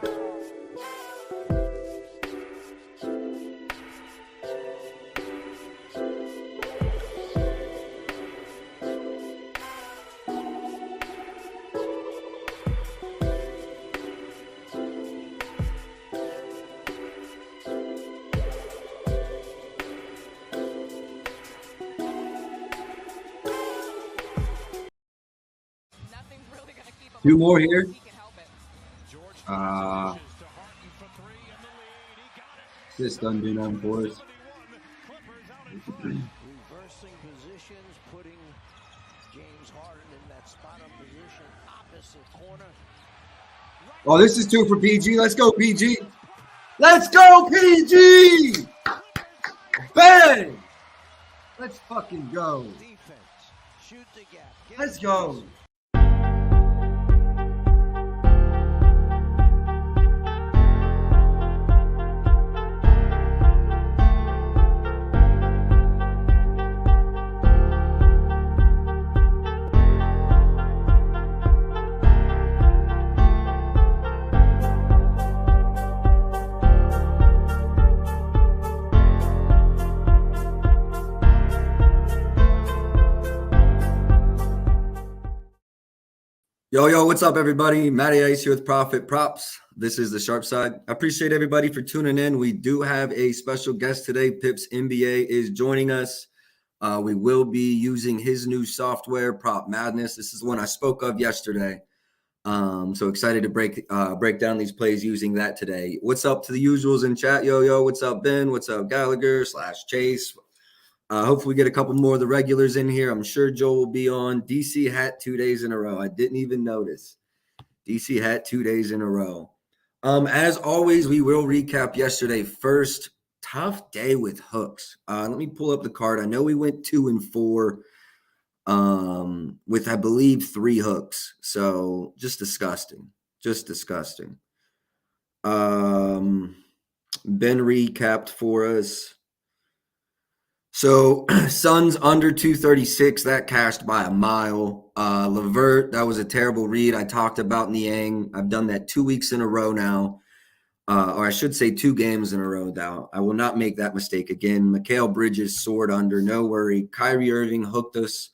Two more here. Just undue none for us. Reversing positions, putting James Harden in that spot-up position, opposite corner. Oh, this is two for PG. Let's go, PG. Let's go, PG. Bang. Let's fucking go. Defense, shoot the gap. Let's go. Yo, what's up, everybody? Matty Ice here with Profit Props. This is the Sharp Side. I appreciate everybody for tuning in. We do have a special guest today. Pips NBA is joining us. We will be using his new software, Prop Madness. This is one I spoke of yesterday. So excited to break down these plays using that today. What's up to the usuals in chat? Yo, what's up, Ben? What's up, Gallagher / Chase? Hopefully we get a couple more of the regulars in here. I'm sure Joe will be on. DC hat 2 days in a row. I didn't even notice. DC hat 2 days in a row. As always, we will recap yesterday. First, tough day with hooks. Let me pull up the card. I know we went 2 and 4 with, I believe, 3 hooks. So just disgusting. Ben recapped for us. So Suns under 236, that cashed by a mile. Levert, that was a terrible read. I talked about Niang. I've done that 2 weeks in a row now, or I should say 2 games in a row now. I will not make that mistake again. Mikal Bridges soared under, no worry. Kyrie Irving hooked us.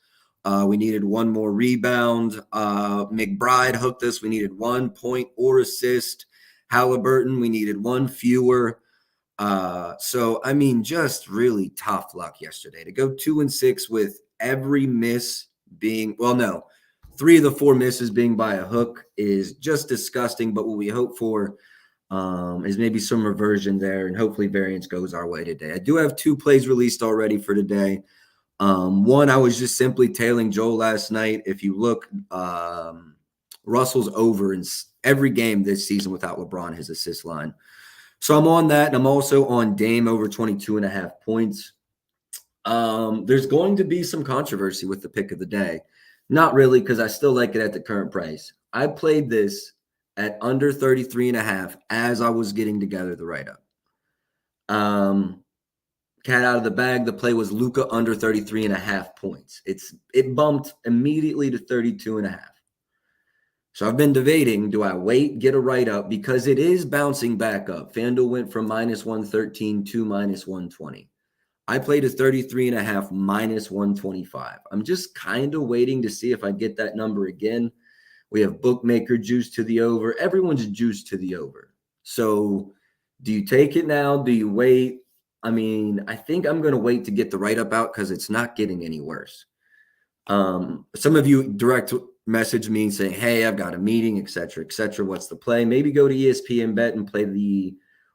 We needed 1 more rebound. McBride hooked us. We needed 1 point or assist. Halliburton, we needed 1 fewer. So, I mean, just really tough luck yesterday to go 2 and 6 with every miss being, 3 of the 4 misses being by a hook is just disgusting. But what we hope for is maybe some reversion there, and hopefully variance goes our way today. I do have 2 plays released already for today. One, I was just simply tailing Joel last night. If you look, Russell's over in every game this season without LeBron, his assist line. So I'm on that, and I'm also on Dame over 22.5 points. There's going to be some controversy with the pick of the day. Not really, because I still like it at the current price. I played this at under 33.5 as I was getting together the write-up. Cat out of the bag, the play was Luka under 33.5 points. It bumped immediately to 32.5. So I've been debating, do I wait, get a write-up? Because it is bouncing back up. FanDuel went from -113 to -120. I played a 33.5 -125. I'm just kind of waiting to see if I get that number again. We have bookmaker juice to the over. Everyone's juice to the over. So do you take it now? Do you wait? I mean, I think I'm going to wait to get the write-up out because it's not getting any worse. Some of you direct message me saying, hey, I've got a meeting, et cetera, what's the play? Maybe go to ESPN Bet and play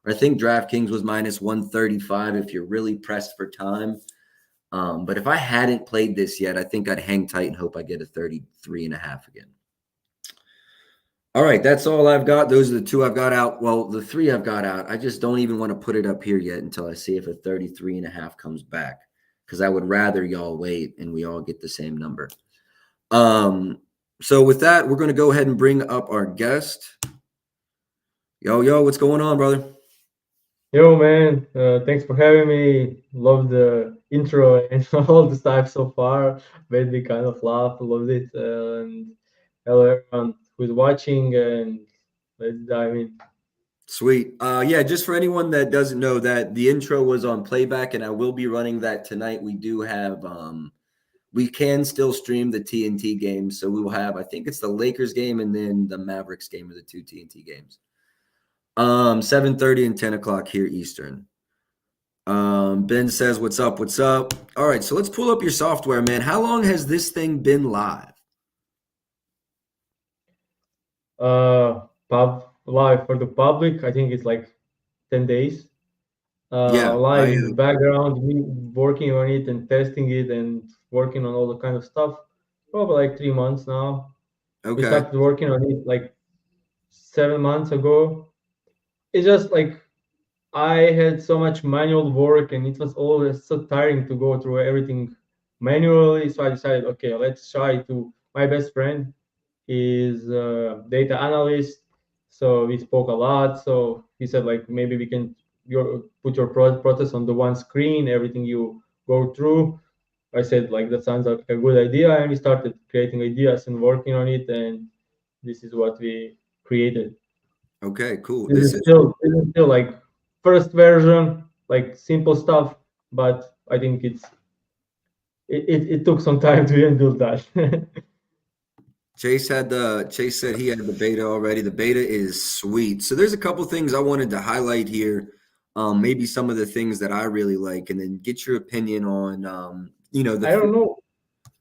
I think DraftKings was -135 if you're really pressed for time. But if I hadn't played this yet, I think I'd hang tight and hope I get a 33.5 again. All right, that's all I've got. Those are the 2 I've got out. Well, the 3 I've got out, I just don't even want to put it up here yet until I see if a 33.5 comes back, because I would rather y'all wait and we all get the same number. So with that, we're going to go ahead and bring up our guest. Yo, what's going on, brother? Yo, man. Thanks for having me. Love the intro and all the stuff so far. Made me kind of laugh. Loved it. And hello, everyone who's watching. And let's dive in. Sweet. Yeah, just for anyone that doesn't know that the intro was on playback and I will be running that tonight. We do have we can still stream the TNT games. So we will have, I think it's the Lakers game and then the Mavericks game are the two TNT games. 7:30 and 10 o'clock here Eastern. Ben says, what's up? What's up? All right, so let's pull up your software, man. How long has this thing been live? Live for the public, I think it's like 10 days. Yeah, Live in the background, me working on it and testing it and working on all the kind of stuff. Probably like 3 months now. We okay. started working on it like 7 months ago. It's just like I had so much manual work and it was always so tiring to go through everything manually. So I decided, okay, let's try to. My best friend is a data analyst, so we spoke a lot. So he said, like, maybe we can put your process on the one screen, everything you go through. I said, like, that sounds like a good idea, and we started creating ideas and working on it, and this is what we created. Okay, cool. This is still like first version, like simple stuff, but I think it took some time to even build that. Chase said he had the beta already. The beta is sweet. So there's a couple things I wanted to highlight here. Maybe some of the things that I really like, and then get your opinion on I don't know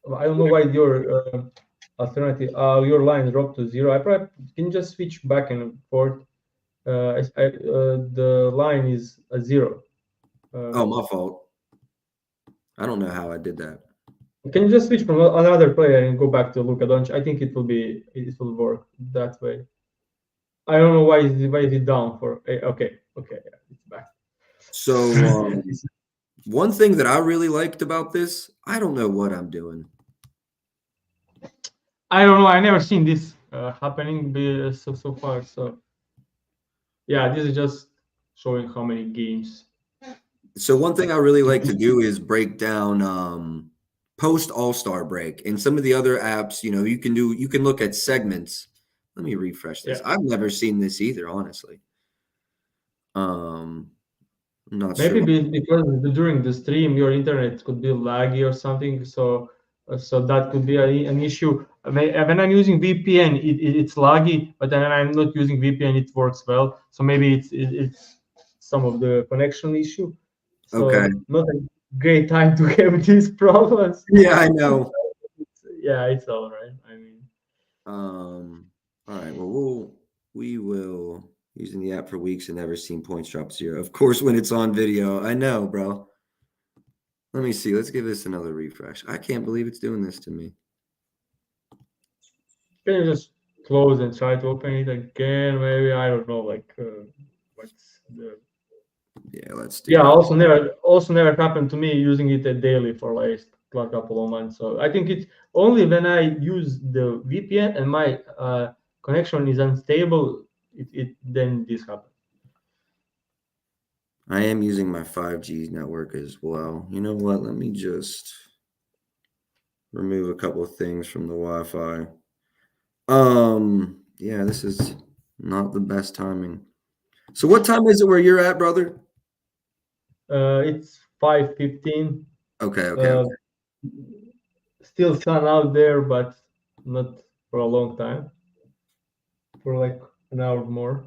why your alternative your line dropped to 0. I probably can just switch back and forth. The line is a 0. Oh, my fault. I don't know how I did that. Can you just switch from another player and go back to Luka Doncic? I think it will work that way. I don't know why is it down for. Okay, yeah, it's back. So one thing that I really liked about this, I don't know what I'm doing. I don't know. I never seen this happening so far. So yeah, this is just showing how many games. So one thing I really like to do is break down post All-Star break, and some of the other apps. You can look at segments. Let me refresh this. Yeah. I've never seen this either, honestly. I'm not Maybe sure. because during the stream your internet could be laggy or something, so that could be an issue. When I'm using VPN, it's laggy, but then I'm not using VPN, it works well. So maybe it's some of the connection issue. So okay. Not a great time to have these problems. Yeah, I know. It's all right. I mean, all right. Well, we will using the app for weeks and never seen points drop 0. Of course, when it's on video, I know, bro. Let me see. Let's give this another refresh. I can't believe it's doing this to me. Can you just close and try to open it again? Maybe, I don't know, like what's the. Yeah, let's do. Yeah, also never happened to me using it daily for like a couple of months. So I think it's only when I use the VPN and my connection is unstable, then this happens. I am using my 5G network as well. You know what? Let me just remove a couple of things from the Wi-Fi. Yeah, this is not the best timing. So what time is it where you're at, brother? It's 5:15. Okay. Still sun out there, but not for a long time. For like an hour more.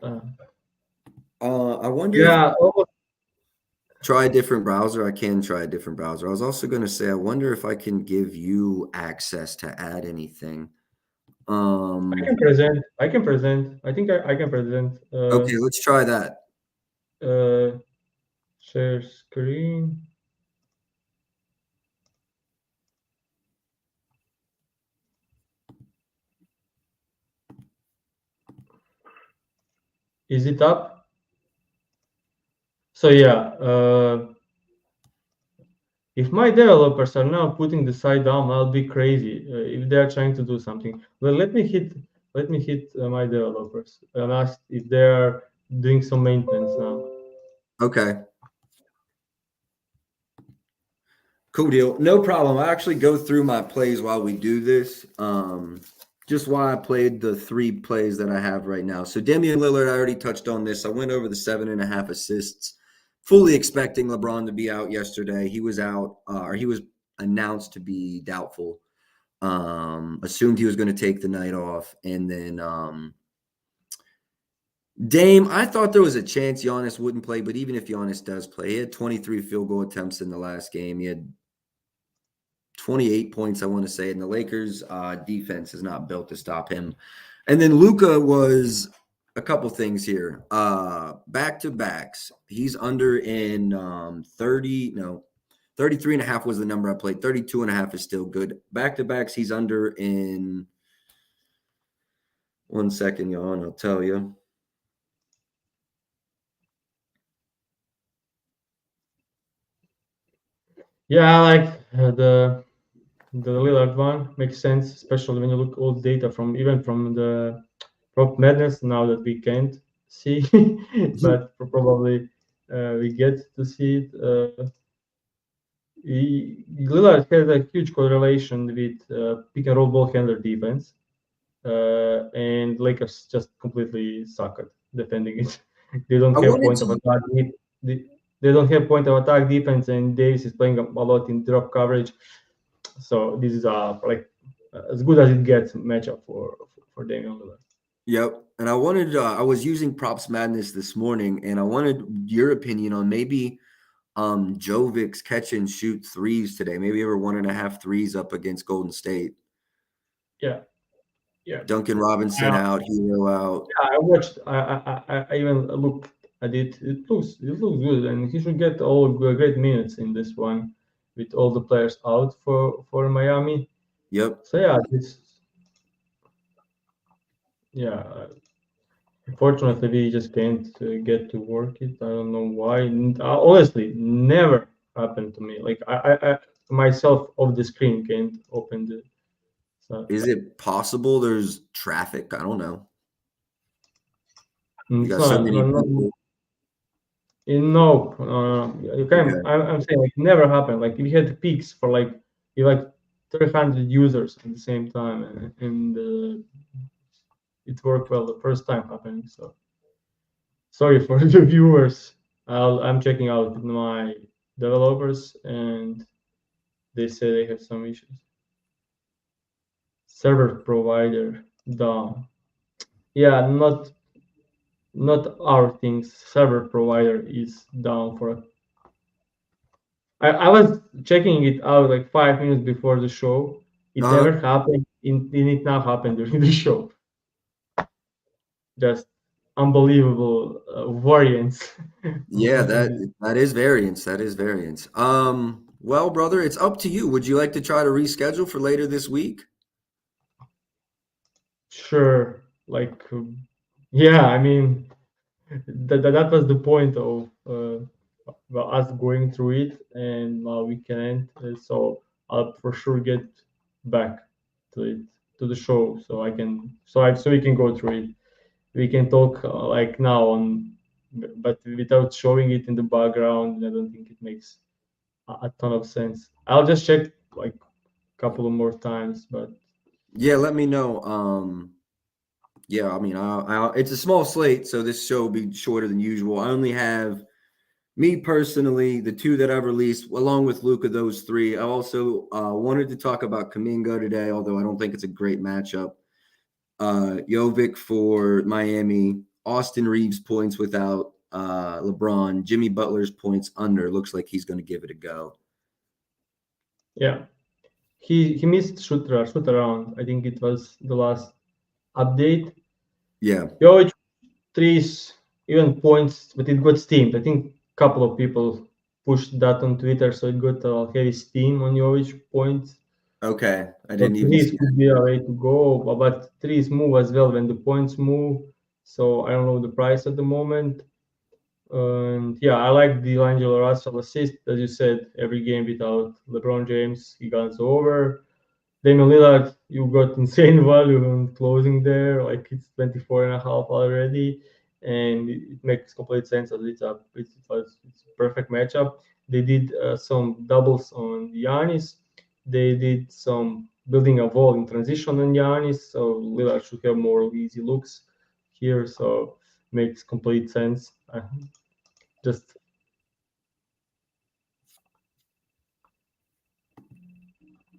I wonder. Yeah. Try a different browser. I can try a different browser. I was also going to say, I wonder if I can give you access to add anything. I can present. I think I can present. Okay, let's try that. Share screen. Is it up? So yeah, if my developers are now putting the site down, I'll be crazy if they're trying to do something. Well, let me hit my developers and ask if they're doing some maintenance now. Okay. Cool deal. No problem. I actually go through my plays while we do this. just why I played the 3 plays that I have right now. So Damian Lillard, I already touched on this. I went over the 7.5 assists, fully expecting LeBron to be out yesterday. He was out, or he was announced to be doubtful. Assumed he was going to take the night off. And then Dame, I thought there was a chance Giannis wouldn't play, but even if Giannis does play, he had 23 field goal attempts in the last game. He had 28 points, I want to say, and the Lakers' defense is not built to stop him. And then Luka was a couple things here. Back-to-backs. He's under in 33.5 was the number I played. 32.5 is still good. Back-to-backs, he's under in 1 second, y'all, and I'll tell you. Yeah, I like the Lillard one. Makes sense, especially when you look all the data from the Prop Madness now that we can't see, but probably we get to see it. Lillard has a huge correlation with pick and roll ball handler defense, and Lakers just completely suck at defending it. They don't I have wanted point of to attack. They don't have point of attack defense, and Davis is playing a lot in drop coverage. So this is like as good as it gets matchup for Damian Lillard. Yep. And I wanted, I was using Props Madness this morning, and I wanted your opinion on maybe Jovic's catch and shoot threes today. Maybe over 1.5 threes up against Golden State. Yeah. Duncan Robinson out, Hero out. Yeah, I watched. I even looked at it. It looks good, and he should get all great minutes in this one, with all the players out for Miami. Yep. So yeah. Unfortunately, we just can't get to work it. I don't know why. Honestly, never happened to me. Like I myself off the screen can't open the. So, Is it possible there's traffic? I don't know. You it's got so not, many not, people. no, you can. Okay. I'm saying like never happened. Like we had peaks for like 300 users at the same time, and it worked well the first time happening. So sorry for the viewers. I'm checking out my developers, and they say they have some issues. Server provider down. Yeah, not our things. Server provider is down for. I was checking it out like 5 minutes before the show. It never happened. It now happened during the show. Just unbelievable variance. Yeah, that is variance. That is variance. Well, brother, it's up to you. Would you like to try to reschedule for later this week? Sure. Like, yeah, I mean, that was the point of us going through it, and now we can't. So I'll for sure get back to it, to the show, so we can go through it. We can talk like now on, but without showing it in the background. I don't think it makes a ton of sense. I'll just check like a couple of more times, but Yeah, let me know. Yeah, I mean, it's a small slate, so this show will be shorter than usual. I only have me personally, the 2 that I've released, along with Luka, those 3. I also wanted to talk about Kuminga today, although I don't think it's a great matchup. Jovic for Miami, Austin Reeves points without LeBron, Jimmy Butler's points under. Looks like he's going to give it a go. yeah, he missed shoot around. I think it was the last update. Yeah. Jovic threes, even points, but it got steamed. I think a couple of people pushed that on Twitter, so it got a heavy steam on Jovic points. Okay, I So didn't even threes see could be a way to go, but threes move as well when the points move. So I don't know the price at the moment. And yeah, I like the D'Angelo Russell assist. As you said, every game without LeBron James, he got over. Damian Lillard, you got insane value on closing there. Like it's 24.5 already. And it makes complete sense as it's a perfect matchup. They did some doubles on Giannis. They did some building a wall in transition on Giannis, so Lillard should have more easy looks here. So makes complete sense. Just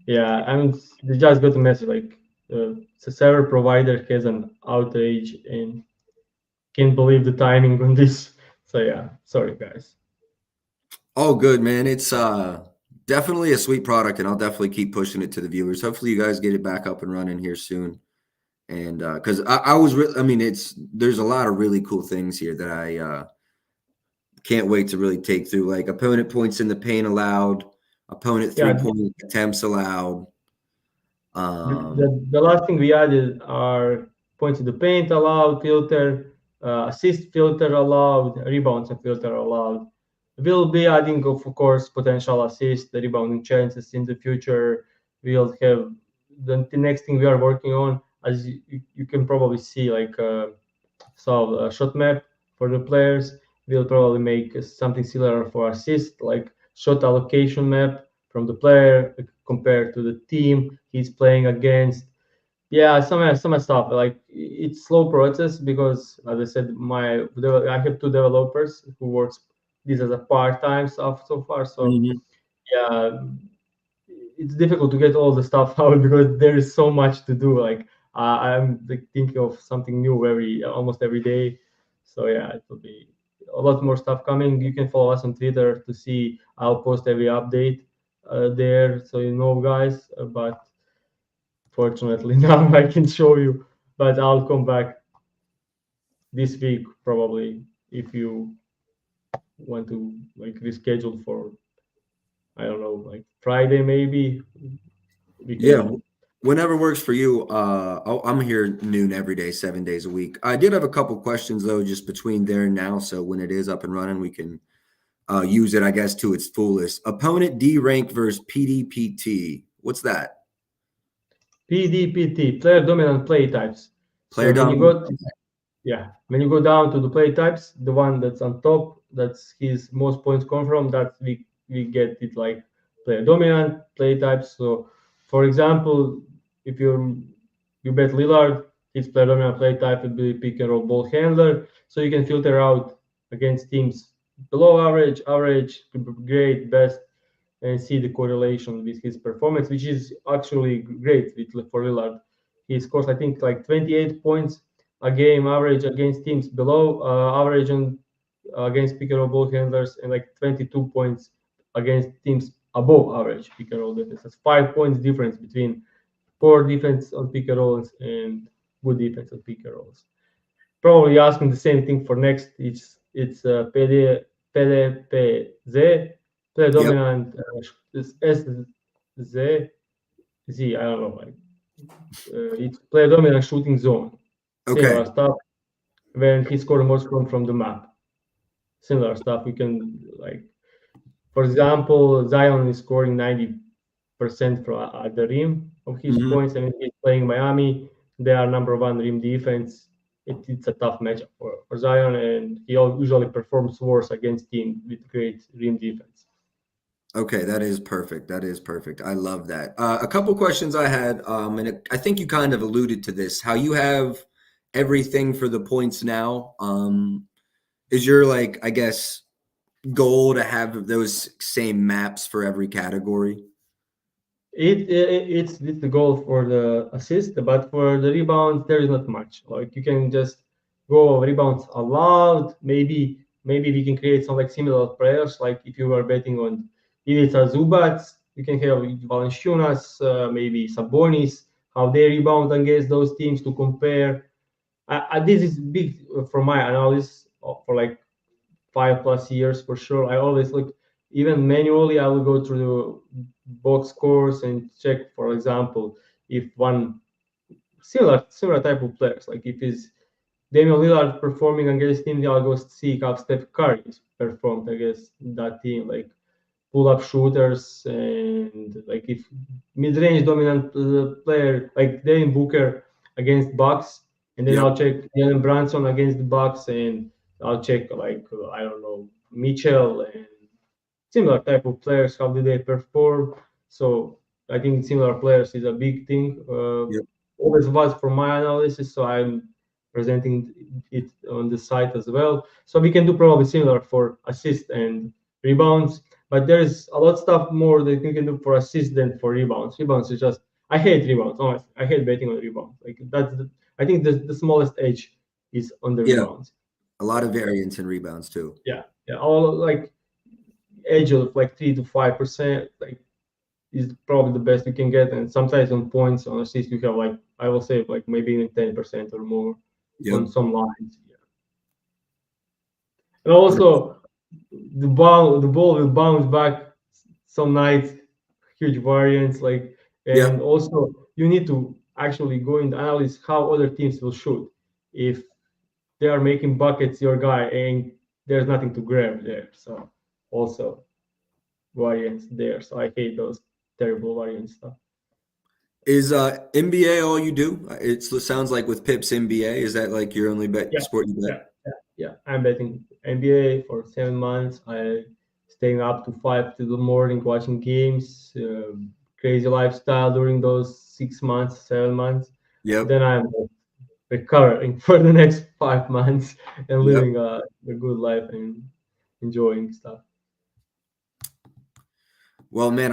yeah, I mean, they just got a message like the server provider has an outage and can't believe the timing on this. So yeah, sorry guys. Oh, good, man. It's definitely a sweet product, and I'll definitely keep pushing it to the viewers. Hopefully, you guys get it back up and running here soon. And because I was I mean, there's a lot of really cool things here that I can't wait to really take through. Like opponent points in the paint allowed, opponent Yeah, 3-point attempts allowed. the last thing we added are points in the paint allowed, filter, assist filter allowed, rebounds and filter allowed. We'll be adding, of course, potential assist, the rebounding chances in the future. We'll have the next thing we are working on, as you can probably see, like a shot map for the players. We'll probably make something similar for assist, like shot allocation map from the player compared to the team he's playing against. Yeah, some stuff like it's slow process because, as I said, I have two developers who works this as a part-time stuff so far. So Mhm. yeah, it's difficult to get all the stuff out because there is so much to do. Like I'm like, thinking of something new almost every day. So yeah, it will be a lot more stuff coming. You can follow us on Twitter to see. I'll post every update there, so you know, guys. But fortunately, now I can show you. But I'll come back this week probably if you want to like reschedule for, I don't know, like Friday maybe. We Yeah, can. whenever works for you. I'm here noon every day, 7 days a week. I did have a couple questions though, just between there and now. So when it is up and running, we can use it, I guess, to its fullest. Opponent D rank versus PDPT. What's that? PDPT, player dominant play types. So Player when you dominant. go, yeah, when you go down to the play types, the one that's on top, that's his most points come from. That we get it like player dominant play types. So, for example, if you bet Lillard, his player dominant play type would be pick and roll ball handler. So you can filter out against teams below average, average, great, best, and see the correlation with his performance, which is actually great for Lillard. He scores, I think, like 28 points a game average against teams below average and against pick and roll ball handlers, and like 22 points against teams above average pick and roll defense. That's 5 points difference between poor defense on pick and rolls and good defense on pick and rolls. Probably asking the same thing for next. It's PDPZ, play Yep. dominant SZ, I don't know, like it's play dominant shooting zone. Okay. Similar stuff when he scored most from the map. Similar stuff we can like, for example, Zion is scoring 90% from at the rim of his Mhm. points, and he's playing Miami. They are number one rim defense. It's a tough matchup for Zion, and he usually performs worse against teams with great rim defense. Okay, that is perfect. That is perfect. I love that. A couple questions I had, I think you kind of alluded to this. How you have everything for the points now. Is your like, I guess, goal to have those same maps for every category? It's the goal for the assist, but for the rebounds, there is not much. Like you can just go rebounds allowed. Maybe we can create some like similar players. Like if you are betting on Ivica Zubac, you can have Valanciunas, maybe Sabonis, how they rebound against those teams to compare. This is big for my analysis for like 5+ years for sure. I always look, even manually, I will go through the box scores and check, for example, if one similar type of players, like if is Damian Lillard performing against team, I'll go see how Steph Curry performed against that team, like pull-up shooters, and like if mid-range dominant player like Devin Booker against Bucks, and then I'll Yep. check Jalen Brunson against the Bucks, and I'll check like I don't know, Mitchell and similar type of players, how do they perform. So I think similar players is a big thing. Yep. Always was for my analysis, so I'm presenting it on the site as well. So we can do probably similar for assists and rebounds, but there is a lot of stuff more that you can do for assists than for rebounds. Rebounds is just I hate rebounds. Honestly, I hate betting on rebounds. Like I think the smallest edge is on the Yeah. rebounds. A lot of variance in rebounds too. Yeah, all like edge of like 3 to 5%, like is probably the best you can get. And sometimes on points on assists you have like I will say like maybe even 10% or more on Yep. some lines. Yeah. And also the ball will bounce back some nights, huge variance, like and Yep. also you need to actually go and analyze how other teams will shoot. If they are making buckets, your guy and there's nothing to grab there. So also variance there. So I hate those terrible variance stuff. Is NBA all you do? It sounds like with Pips NBA, is that like your only Yeah, sport you yeah, bet? yeah. I'm betting NBA for 7 months. I staying up to 5 to the morning watching games. Crazy lifestyle during those 6 months, 7 months. Yep. Then I'm recovering for the next 5 months and Yep. living a good life and enjoying stuff. Well, man,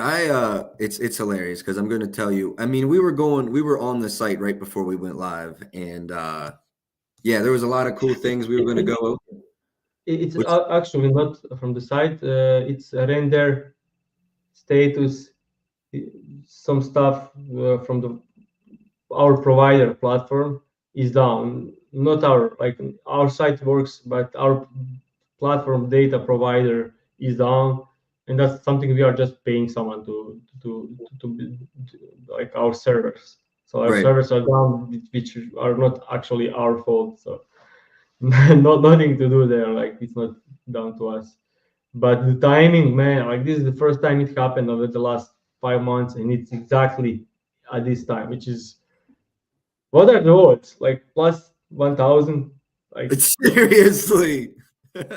it's hilarious because I'm going to tell you. I mean, we were on the site right before we went live, and yeah, there was a lot of cool things we were going to go over. It's Which, actually not from the site. It's a render status, some stuff from the our provider platform is down. Not our site works, but our platform data provider is down, and that's something we are just paying someone to like our servers. So our right. servers are down, which are not actually our fault. So nothing to do there. Like it's not down to us. But the timing, man, like this is the first time it happened over the last 5 months, and it's exactly at this time, which is what are the odds? Like plus 1,000. Like Seriously.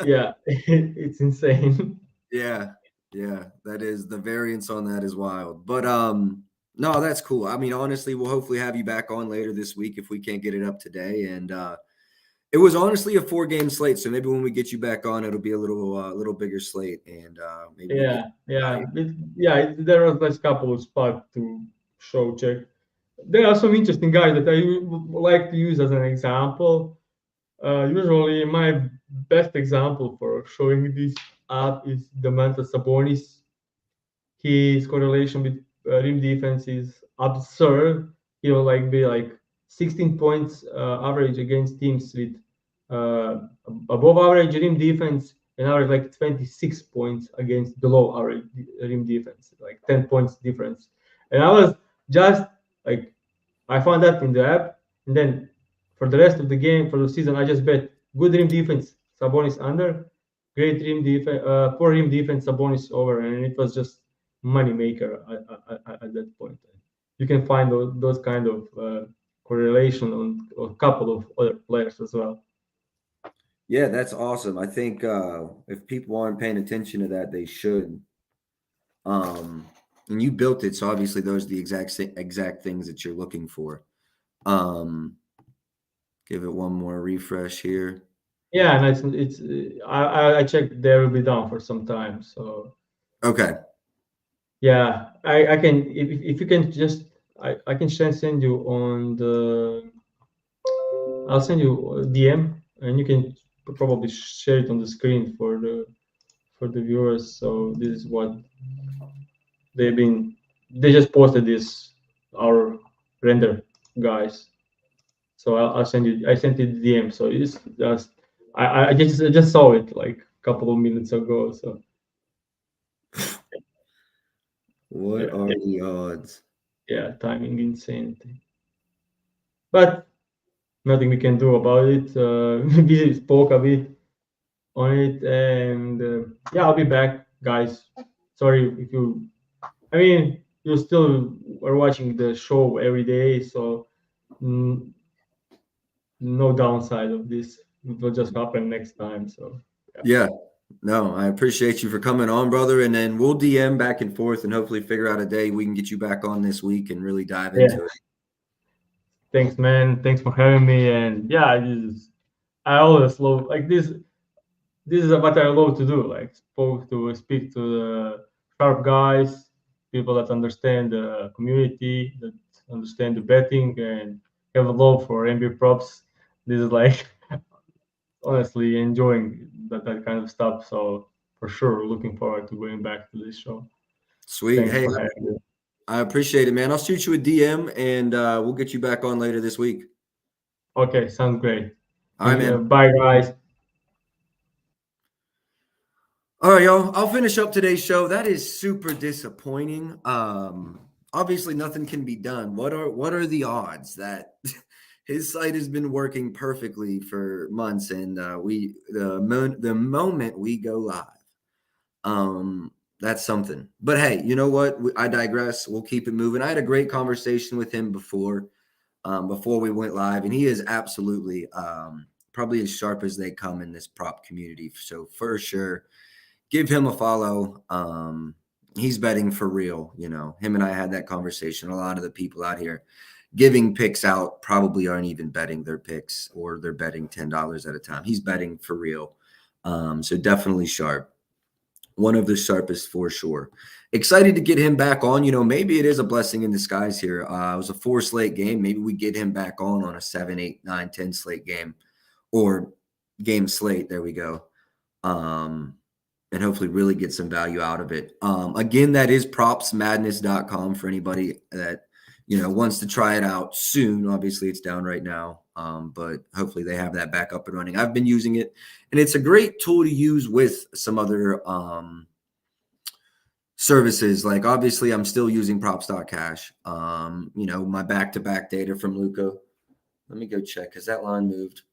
yeah, it's insane. Yeah. Yeah. That is the variance on that is wild. But no, that's cool. I mean, honestly, we'll hopefully have you back on later this week if we can't get it up today. And it was honestly a 4-game slate, so maybe when we get you back on, it'll be a little bigger slate, and maybe we get There was this couple of spots to show check. There are some interesting guys that I would like to use as an example. Usually, my best example for showing this up is Domantas Sabonis. His correlation with rim defense is absurd. He will like be like 16 points average against teams with above average rim defense and average like 26 points against below average rim defense, like 10 points difference. And I was just like, I found that in the app, and then for the rest of the game for the season, I just bet good rim defense, Sabonis under, great rim defense, poor rim defense, Sabonis over, and it was just money maker at that point. You can find those kind of correlation on a couple of other players as well. Yeah, that's awesome. I think if people aren't paying attention to that, they should. And you built it, so obviously those are the exact things that you're looking for. Give it one more refresh here. Yeah, and it's I checked they will be down for some time. So okay. Yeah, I can if you can just I can send you on the I'll send you a DM and you can probably share it on the screen for the viewers. So this is what they just posted this our render guys. So I'll send you I sent it DM. So it's just I just saw it like a couple of minutes ago. So What are the odds? Yeah, timing insanity. But nothing we can do about it. We spoke a bit on it, and yeah, I'll be back, guys. Sorry if you. I mean, you still are watching the show every day, so no downside of this. It will just happen next time. So Yeah. No, I appreciate you for coming on, brother. And then we'll DM back and forth and hopefully figure out a day we can get you back on this week and really dive Yeah. into it. Thanks, man. Thanks for having me. And yeah, I always love like this. This is what I love to do. Like speak to the sharp guys, people that understand the community, that understand the betting, and have a love for NBA props. This is like honestly enjoying that kind of stuff. So for sure, looking forward to going back to this show. Sweet. Thanks Hey, for having me. I appreciate it, man. I'll shoot you a DM and we'll get you back on later this week. Okay, sounds great. All right, man. Bye, guys. All right, y'all. I'll finish up today's show. That is super disappointing. Obviously nothing can be done. What are the odds that his site has been working perfectly for months and the moment we go live, that's something. But hey, you know what? I digress. We'll keep it moving. I had a great conversation with him before we went live, and he is absolutely probably as sharp as they come in this prop community. So for sure, give him a follow. He's betting for real. You know, him and I had that conversation. A lot of the people out here giving picks out probably aren't even betting their picks, or they're betting $10 at a time. He's betting for real. So definitely sharp. One of the sharpest for sure. Excited to get him back on. You know, maybe it is a blessing in disguise here. It was a 4 slate game. Maybe we get him back on a 7, 8, 9, 10 slate game, or game slate. There we go. And hopefully really get some value out of it. Again, that is propsmadness.com for anybody that, you know, wants to try it out soon. Obviously it's down right now. But hopefully they have that back up and running. I've been using it, and it's a great tool to use with some other services. Like obviously I'm still using props.cash. You know, my back-to-back data from Luka. Let me go check. Has that line moved?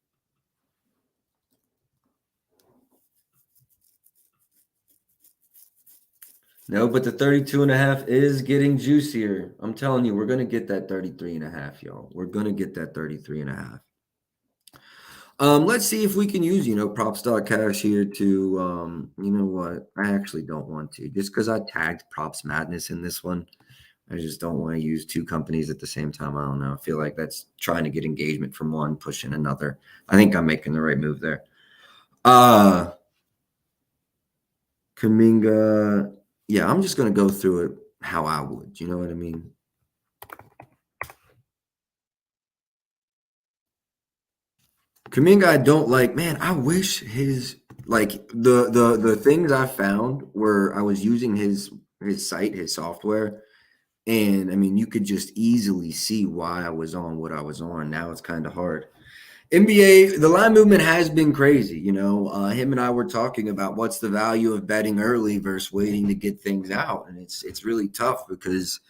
No, but the 32.5 is getting juicier. I'm telling you, we're going to get that 33.5, y'all. We're going to get that 33.5. Let's see if we can use, you know, props.cash here to, you know what? I actually don't want to, just because I tagged Props Madness in this one. I just don't want to use 2 companies at the same time. I don't know. I feel like that's trying to get engagement from one, pushing another. I think I'm making the right move there. Kuminga. Yeah, I'm just going to go through it how I would. You know what I mean? Kuminga, I don't like. Man, I wish his like the things I found were I was using his site, his software, and I mean you could just easily see why I was on what I was on. Now it's kind of hard. NBA, the line movement has been crazy. You know, him and I were talking about what's the value of betting early versus waiting to get things out, and it's really tough because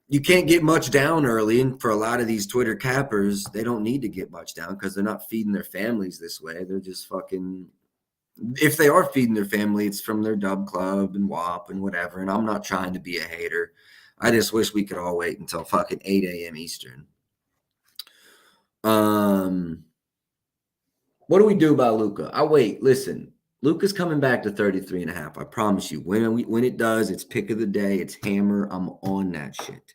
you can't get much down early. And for a lot of these Twitter cappers, they don't need to get much down because they're not feeding their families this way. They're just fucking, if they are feeding their family, it's from their dub club and WAP and whatever. And I'm not trying to be a hater. I just wish we could all wait until fucking 8 a.m. Eastern. What do we do about Luka? I wait. Listen, Luka's coming back to 33.5. I promise you. When it does, it's pick of the day. It's hammer. I'm on that shit.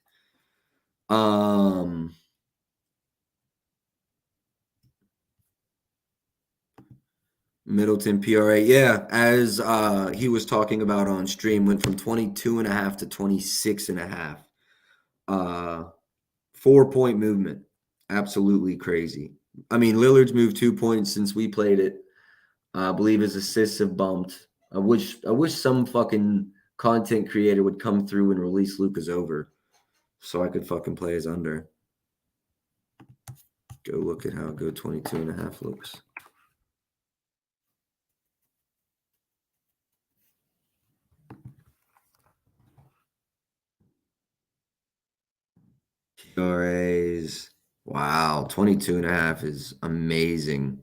Middleton PRA. Yeah, as he was talking about on stream, went from 22.5 to 26.5. 4-point movement. Absolutely crazy. I mean, Lillard's moved 2 points since we played it. I believe his assists have bumped. I wish some fucking content creator would come through and release Luka's over so I could fucking play his under. Go look at how good 22.5 looks. PRAs. Wow, 22.5 is amazing.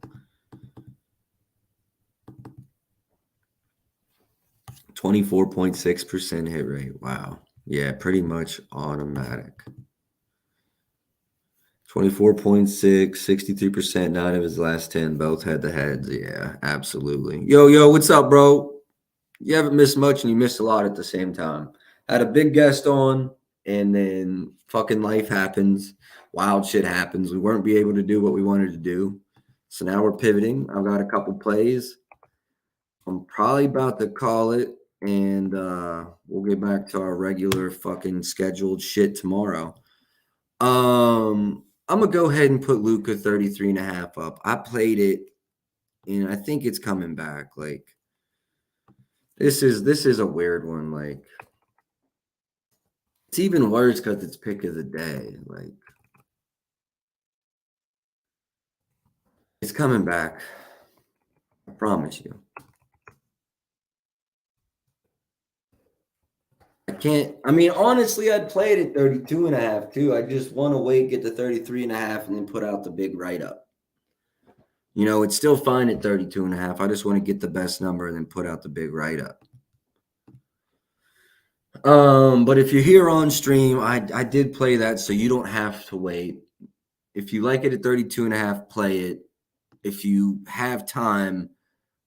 24.6% hit rate. Wow. Yeah, pretty much automatic. 24.6, 63%, 9 of his last 10, both head to heads. Yeah, absolutely. Yo, what's up, bro? You haven't missed much and you missed a lot at the same time. Had a big guest on, and then fucking life happens. Wild shit happens. We weren't be able to do what we wanted to do. So now we're pivoting. I've got a couple plays. I'm probably about to call it, and we'll get back to our regular fucking scheduled shit tomorrow. I'm gonna go ahead and put Luka 33.5 up. I played it, and I think it's coming back. Like, this is a weird one. Like, it's even worse because it's pick of the day. Like, it's coming back. I promise you. I can't. I mean, honestly, I'd play it at 32.5 too. I just want to wait, get to 33.5, and then put out the big write-up. You know, it's still fine at 32.5. I just want to get the best number and then put out the big write-up. But if you're here on stream, I did play that, so you don't have to wait. If you like it at 32.5, play it. If you have time,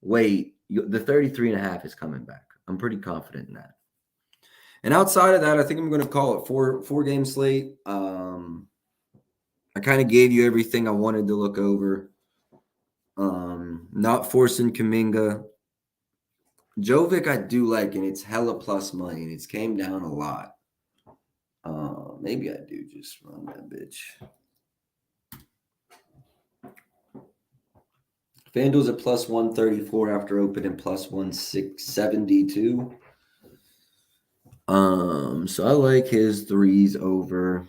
wait. The 33.5 is coming back. I'm pretty confident in that. And outside of that, I think I'm going to call it four game slate. I kind of gave you everything I wanted to look over. Not forcing Kuminga. Jovic, I do like, and it's hella plus money, and it's came down a lot. Maybe I do just run that bitch. FanDuel's at plus 134 after opening plus 172. So I like his threes over.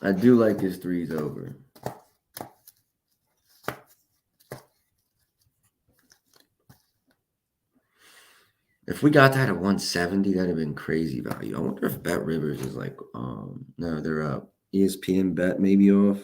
I do like his threes over. If we got that at 170, that'd have been crazy value. I wonder if Bet Rivers is like, no, they're up. ESPN Bet maybe off.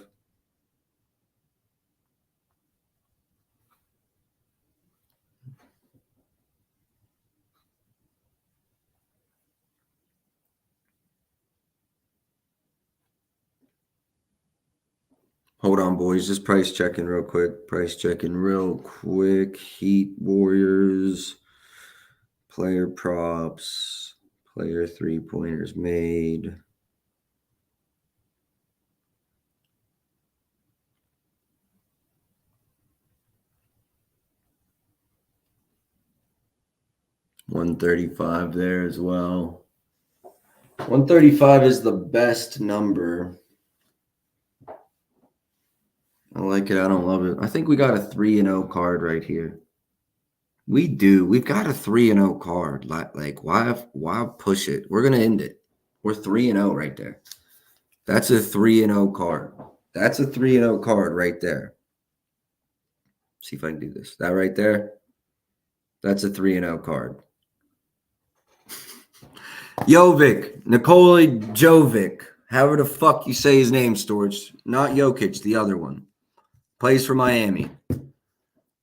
Hold on, boys. Just price checking real quick. Heat Warriors. Player props. Player 3-pointers made. $135 there as well. 135 is the best number. I like it. I don't love it. I think we got a 3-0 card right here. We do. We've got a 3-0 card. Like why push it? We're gonna end it. We're 3-0 right there. That's a 3-0 card. That's a 3-0 card right there. See if I can do this. That right there. That's a 3-0 card. Jovic, Nikola Jovic, however the fuck you say his name, Storage. Not Jokic, the other one. Plays for Miami.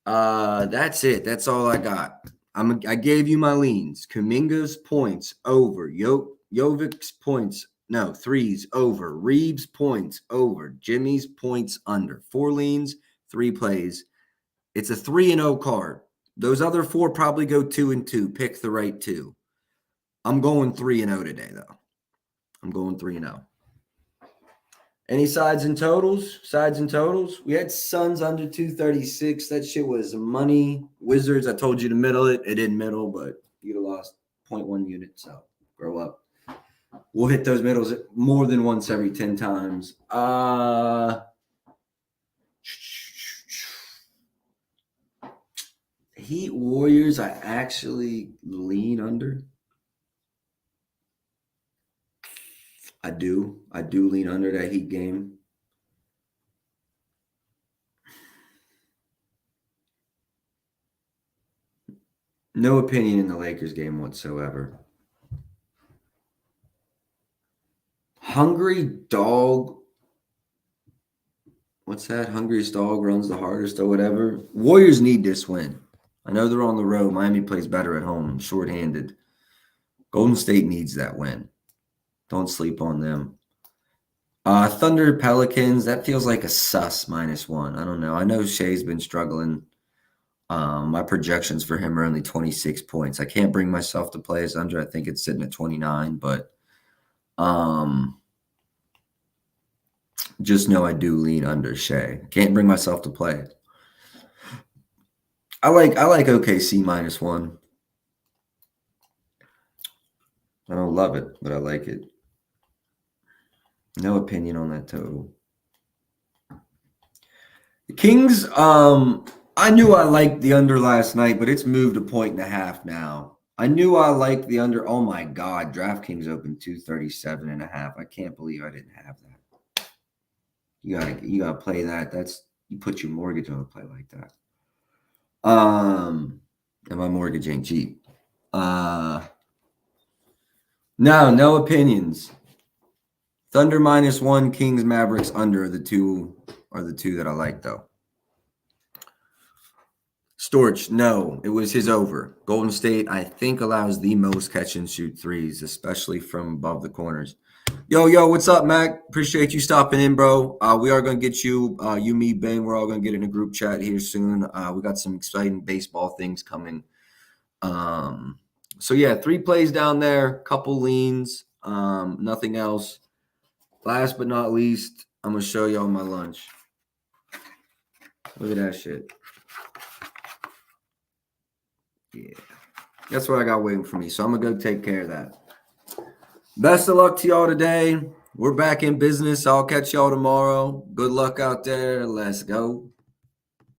That's it. That's all I got. I gave you my leans. Kuminga's points over. Jovic's points. No, threes over. Reeves points over. Jimmy's points under. 4 leans, 3 plays. It's a 3-0 card. Those other 4 probably go 2-2. Pick the right 2. I'm going 3-0 today, though. I'm going 3-0. Any sides and totals? We had Suns under 236. That shit was money. Wizards, I told you to middle it. It didn't middle, but you'd have lost 0.1 units. So grow up. We'll hit those middles more than once every 10 times. Heat Warriors, I actually lean under. I do lean under that Heat game. No opinion in the Lakers game whatsoever. Hungry Dog. What's that? Hungriest dog runs the hardest or whatever. Warriors need this win. I know they're on the road. Miami plays better at home. Short-handed. Golden State needs that win. Don't sleep on them. Thunder Pelicans, that feels like a sus -1. I don't know. I know Shea's been struggling. My projections for him are only 26 points. I can't bring myself to play his under. I think it's sitting at 29, but just know I do lean under Shea. Can't bring myself to play it. I like OKC -1. I don't love it, but I like it. No opinion on that total. The Kings, I knew I liked the under last night, but it's moved 1.5 now. I knew I liked the under. Oh my God, DraftKings opened 237.5. I can't believe I didn't have that. You gotta play that. You put your mortgage on a play like that. And my mortgage ain't cheap. No opinions. Thunder -1, Kings Mavericks under are the two that I like though. Storch, no, it was his over. Golden State, I think, allows the most catch and shoot threes, especially from above the corners. Yo, what's up, Mac? Appreciate you stopping in, bro. We are going to get you, me, Ben, we're all going to get in a group chat here soon. We got some exciting baseball things coming. So, yeah, 3 plays down there, couple leans, nothing else. Last but not least, I'm going to show y'all my lunch. Look at that shit. Yeah, that's what I got waiting for me. So I'm going to go take care of that. Best of luck to y'all today. We're back in business. I'll catch y'all tomorrow. Good luck out there. Let's go.